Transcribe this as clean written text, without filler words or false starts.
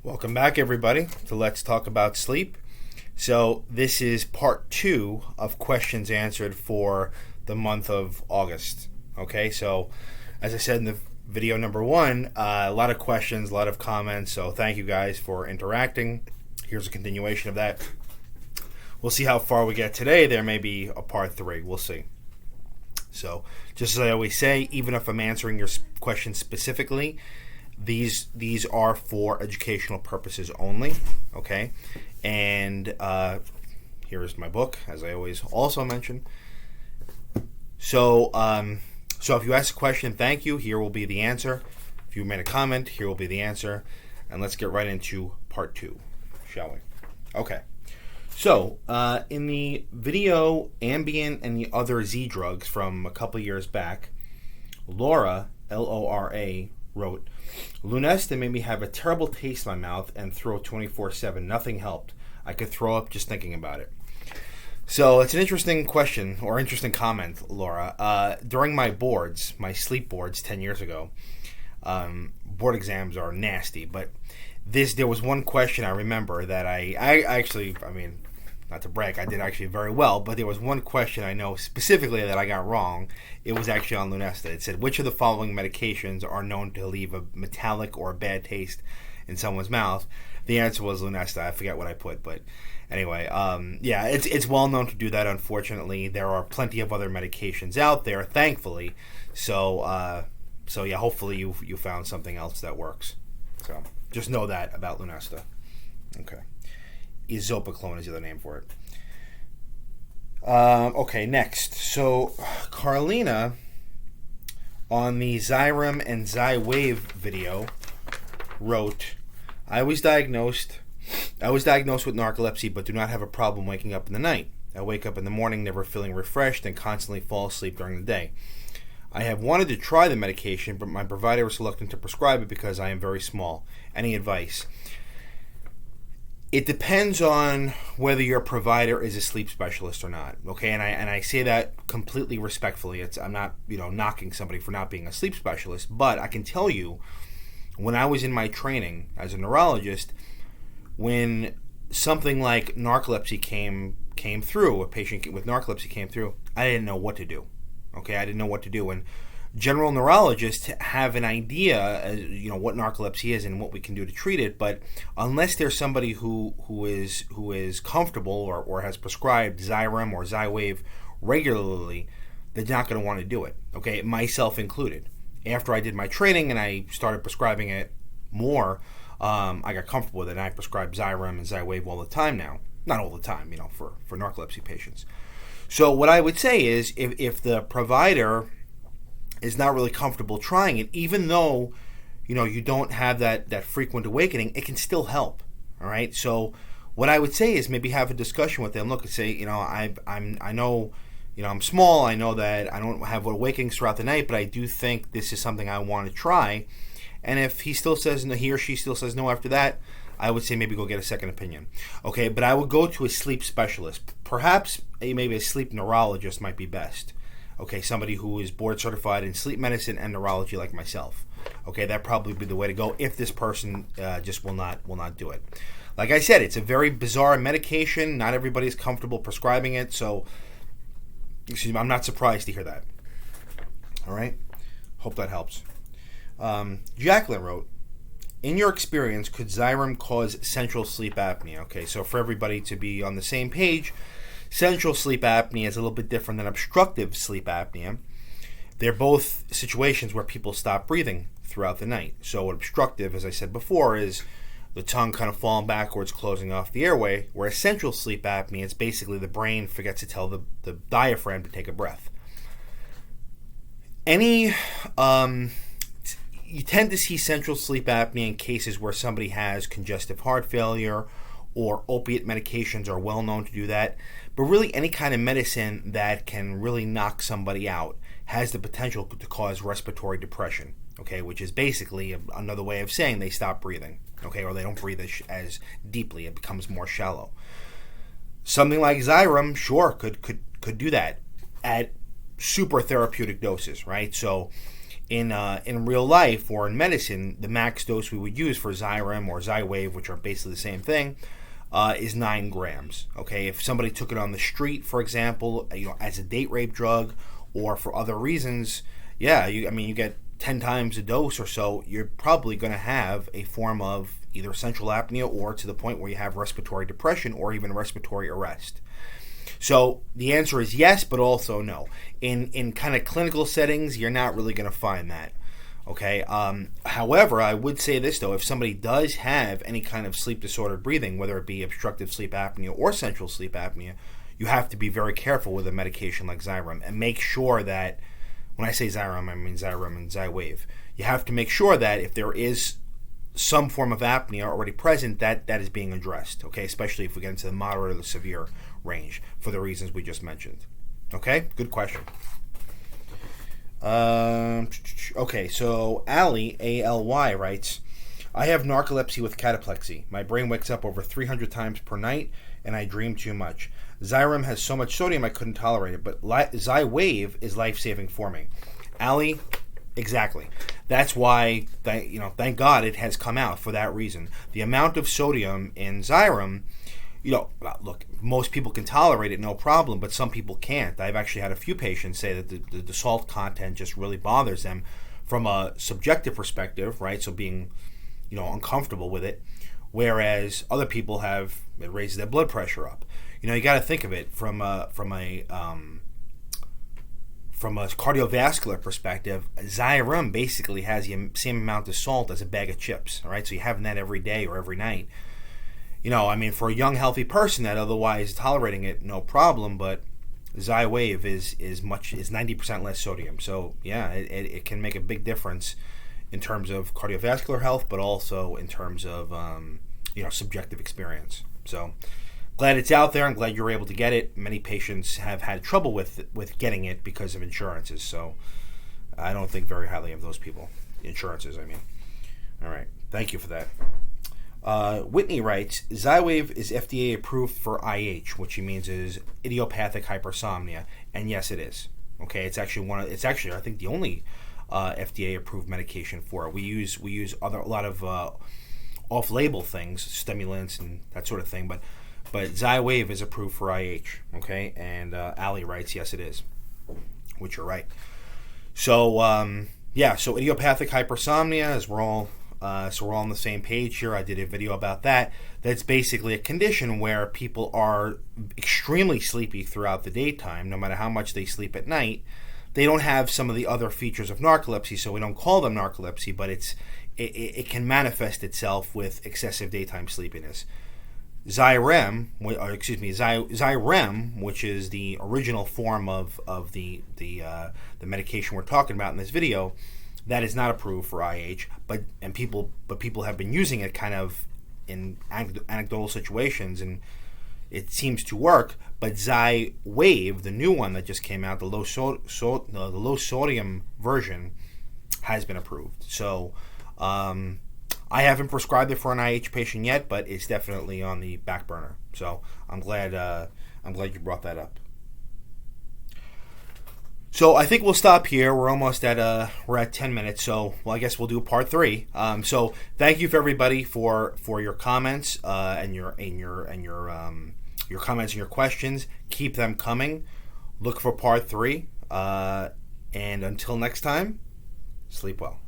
Welcome back, everybody, to Let's Talk About Sleep. So, this is part 2 of questions answered for the month of August. Okay, so as I said in the video number 1, a lot of questions, a lot of comments, so thank you guys for interacting. Here's a continuation of that. We'll see how far we get today. There may be a part 3. We'll see. So, just as I always say, even if I'm answering your question specifically, these are for educational purposes only, okay? And here is my book, as I always also mention. So if you ask a question, thank you. Here will be the answer. If you made a comment, here will be the answer. And let's get right into part 2, shall we? Okay. So, in the video Ambien and the Other Z Drugs from a couple years back, Laura, Lora, wrote, Lunesta made me have a terrible taste in my mouth and throw 24/7. Nothing helped. I could throw up just thinking about it. So it's an interesting question or interesting comment, Laura. During my sleep boards 10 years ago, board exams are nasty, but there was one question I remember that I actually, not to brag, I did actually very well, but there was one question I know specifically that I got wrong. It was actually on Lunesta. It said, which of the following medications are known to leave a metallic or a bad taste in someone's mouth? The answer was Lunesta. I forget what I put, but anyway, it's well known to do that, unfortunately. There are plenty of other medications out there, thankfully. So hopefully you found something else that works. So just know that about Lunesta. Okay. Isopiclone is the other name for it. Okay, next. So, Carlina, on the Xyrem and Xywav video, wrote, I was diagnosed with narcolepsy, but do not have a problem waking up in the night. I wake up in the morning never feeling refreshed and constantly fall asleep during the day. I have wanted to try the medication, but my provider is reluctant to prescribe it because I am very small. Any advice? It depends on whether your provider is a sleep specialist or not, okay? And I say that completely respectfully. I'm not, knocking somebody for not being a sleep specialist, but I can tell you, when I was in my training as a neurologist, when something like narcolepsy came through, a patient with narcolepsy came through, I didn't know what to do, okay? I didn't know what to do, and general neurologists have an idea, what narcolepsy is and what we can do to treat it. But unless there's somebody who is comfortable or has prescribed Xyrem or Xywav regularly, they're not going to want to do it. Okay, myself included. After I did my training and I started prescribing it more, I got comfortable with it. And I prescribe Xyrem and Xywav all the time now. Not all the time, for narcolepsy patients. So what I would say is, if the provider is not really comfortable trying it, even though you don't have that frequent awakening, it can still help. All right. So what I would say is maybe have a discussion with them. Look and say, I know, I'm small. I know that I don't have awakenings throughout the night, but I do think this is something I want to try. And if he still says no, he or she still says no after that, I would say maybe go get a second opinion. Okay, but I would go to a sleep specialist. Perhaps maybe a sleep neurologist might be best. Okay, somebody who is board certified in sleep medicine and neurology like myself. Okay, that'd probably be the way to go if this person just will not do it. Like I said, it's a very bizarre medication. Not everybody's comfortable prescribing it, so I'm not surprised to hear that. All right, hope that helps. Jacqueline wrote, in your experience, could Xyrem cause central sleep apnea? Okay, so for everybody to be on the same page, central sleep apnea is a little bit different than obstructive sleep apnea. They're both situations where people stop breathing throughout the night. So obstructive, as I said before, is the tongue kind of falling backwards, closing off the airway, whereas central sleep apnea is basically the brain forgets to tell the diaphragm to take a breath. You tend to see central sleep apnea in cases where somebody has congestive heart failure, or opiate medications are well known to do that. But really any kind of medicine that can really knock somebody out has the potential to cause respiratory depression, okay, which is basically another way of saying they stop breathing, okay, or they don't breathe as deeply. It becomes more shallow. Something like Xyrem, sure, could do that at super therapeutic doses, right? So in real life or in medicine, the max dose we would use for Xyrem or Xywav, which are basically the same thing, is 9 grams. Okay, if somebody took it on the street, for example, as a date rape drug or for other reasons, yeah, you get 10 times a dose or so. You're probably going to have a form of either central apnea or to the point where you have respiratory depression or even respiratory arrest. So the answer is yes, but also no. In kind of clinical settings, you're not really going to find that. Okay. However, I would say this though: if somebody does have any kind of sleep disordered breathing, whether it be obstructive sleep apnea or central sleep apnea, you have to be very careful with a medication like Xyrem and make sure that, when I say Xyrem, I mean Xyrem and Xywav. You have to make sure that if there is some form of apnea already present, that is being addressed, okay? Especially if we get into the moderate or the severe range for the reasons we just mentioned. Okay? Good question. Okay, so Ali, A-L-Y, writes, I have narcolepsy with cataplexy. My brain wakes up over 300 times per night, and I dream too much. Xyrem has so much sodium I couldn't tolerate it, but Xywav is life-saving for me. Ali, exactly. That's why, thank God it has come out for that reason. The amount of sodium in Xyrem, look, most people can tolerate it, no problem, but some people can't. I've actually had a few patients say that the salt content just really bothers them from a subjective perspective, right? So being, uncomfortable with it, whereas other people it raises their blood pressure up. You got to think of it from a cardiovascular perspective. Xyrem basically has the same amount of salt as a bag of chips. All right, so you're having that every day or every night. For a young, healthy person that otherwise is tolerating it, no problem. But Xywav is 90% less sodium. So yeah, it can make a big difference in terms of cardiovascular health, but also in terms of subjective experience. So glad it's out there. I'm glad you're able to get it. Many patients have had trouble with getting it because of insurances. So I don't think very highly of those people. Insurances, I mean. All right. Thank you for that. Whitney writes, Xywav is FDA approved for IH, which he means is idiopathic hypersomnia, and yes, it is. Okay, it's actually I think the only FDA approved medication for it. We use a lot of off-label things, stimulants and that sort of thing, but Xywav is approved for IH. Okay, and Ali writes, yes, it is, which you're right. So so idiopathic hypersomnia, as we're all on the same page here. I did a video about that. That's basically a condition where people are extremely sleepy throughout the daytime, no matter how much they sleep at night. They don't have some of the other features of narcolepsy, so we don't call them narcolepsy, but it can manifest itself with excessive daytime sleepiness. Xyrem, which is the original form of the medication we're talking about in this video, that is not approved for IH, but people have been using it kind of in anecdotal situations, and it seems to work. But Xywav, the new one that just came out, the low sodium version, has been approved. So I haven't prescribed it for an IH patient yet, but it's definitely on the back burner. So I'm glad you brought that up. So I think we'll stop here. We're almost at 10 minutes. So I guess we'll do part 3. So thank you for everybody for your comments and your comments and your questions. Keep them coming. Look for part 3. And until next time, sleep well.